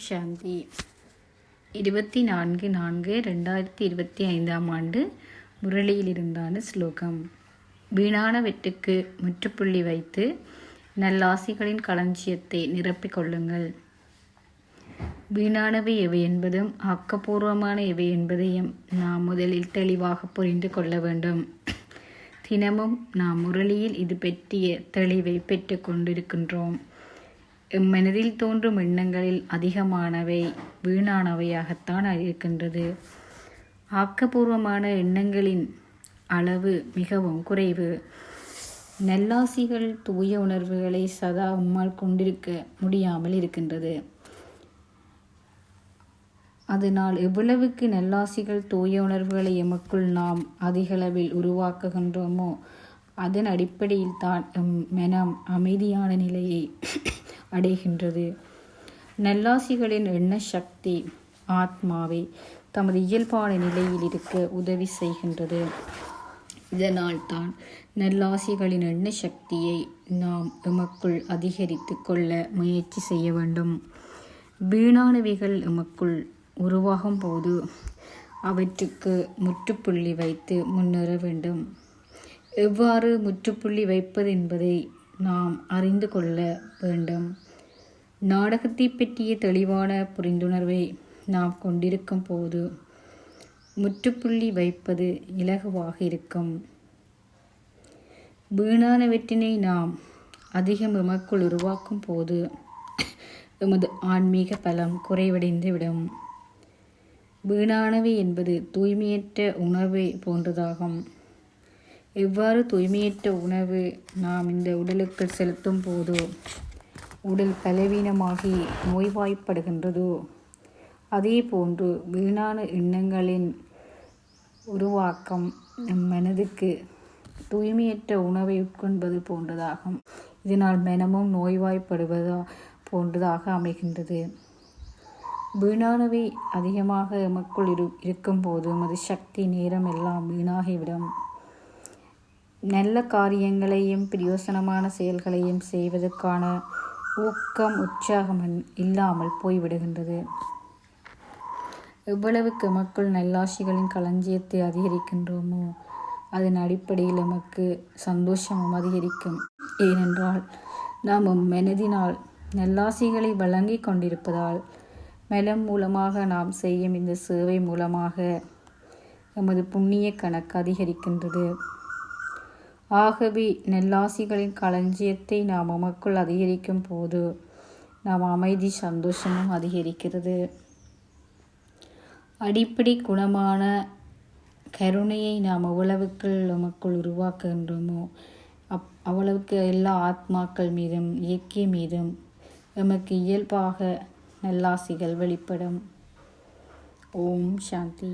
சாந்தி 24/4/2025 முரளியில் இருந்தான ஸ்லோகம். வீணான வெற்றுக்கு முற்றுப்புள்ளி வைத்து நல்லாசிகளின் களஞ்சியத்தை நிரப்பிக் கொள்ளுங்கள். வீணானவை எவை என்பதும் ஆக்கப்பூர்வமான எவை என்பதையும் நாம் முதலில் தெளிவாக புரிந்து கொள்ள வேண்டும். தினமும் நாம் முரளியில் இது பற்றிய தெளிவை பெற்று கொண்டிருக்கின்றோம். மனதில் தோன்றும் எண்ணங்களில் அதிகமானவை வீணானவையாகத்தான் இருக்கின்றது. ஆக்கப்பூர்வமான எண்ணங்களின் அளவு மிகவும் குறைவு. நல்லாசிகள் தூய உணர்வுகளை சதா உம்மால் கொண்டிருக்க முடியாமல் இருக்கின்றது. அதனால் எவ்வளவுக்கு நல்லாசிகள் தூய உணர்வுகளை எமக்குள் நாம் அதிகளவில் உருவாக்குகின்றோமோ அதன் அடிப்படையில் தான் மனம் அமைதியான நிலையை அடைகின்றது. நல்லாசிகளின் எண்ண சக்தி ஆத்மாவை தமது இயல்பான நிலையில் இருக்க உதவி செய்கின்றது. இதனால் தான் நல்லாசிகளின் எண்ண சக்தியை நாம் எமக்குள் அதிகரித்து கொள்ள முயற்சி செய்ய வேண்டும். வீணானவைகள் எமக்குள் உருவாகும் போது அவற்றுக்கு முற்றுப்புள்ளி வைத்து முன்னேற வேண்டும். எவ்வாறு முற்றுப்புள்ளி வைப்பது என்பதை நாம் அறிந்து கொள்ள வேண்டும். நாடகத்தை பற்றிய தெளிவான புரிந்துணர்வை நாம் கொண்டிருக்கும் போது முற்றுப்புள்ளி வைப்பது இலகுவாக இருக்கும். வீணானவற்றினை நாம் அதிகம் எமக்குள் உருவாக்கும் போது எமது ஆன்மீக பலம் குறைவடைந்து விடும். வீணானவை என்பது தூய்மையற்ற உணவை போன்றதாகும். எவ்வாறு தூய்மையற்ற உணவு நாம் இந்த உடலுக்கு செலுத்தும் போதோ உடல் பலவீனமாகி நோய்வாய்ப்படுகின்றதோ அதே போன்று வீணான எண்ணங்களின் உருவாக்கம் நம் மனதுக்கு தூய்மையற்ற உணவை உட்கொள்வது போன்றதாகும். இதனால் மனமும் நோய்வாய்ப்படுவதா போன்றதாக அமைகின்றது. வீணானவை அதிகமாக எமக்குள் இருக்கும்போது எமது சக்தி நேரம் எல்லாம் வீணாகிவிடும். நல்ல காரியங்களையும் பிரயோசனமான செயல்களையும் செய்வதற்கான ஊக்கம் உற்சாகம் இல்லாமல் போய்விடுகின்றது. எவ்வளவுக்கு எமக்குள் நல்லாசிகளின் களஞ்சியத்தை அதிகரிக்கின்றோமோ அதன் அடிப்படையில் எமக்கு சந்தோஷமும் அதிகரிக்கும். ஏனென்றால் நாம் மனதினால் நல்லாசிகளை வழங்கி கொண்டிருப்பதால் மனம் மூலமாக நாம் செய்யும் இந்த சேவை மூலமாக எமது புண்ணிய கணக்கு அதிகரிக்கின்றது. ஆகவே நல்லாசிகளின் களஞ்சியத்தை நாம் நமக்குள் அதிகரிக்கும் போது நாம் அமைதி சந்தோஷமும் அதிகரிக்கிறது. அடிப்படை குணமான கருணையை நாம் எவ்வளவுக்கு நமக்குள் உருவாக்குகின்றோமோ அவ்வளவுக்கு எல்லா ஆத்மாக்கள் மீதும் இயற்கை மீதும் எமக்கு இயல்பாக நல்லாசிகள் வெளிப்படும். ஓம் சாந்தி.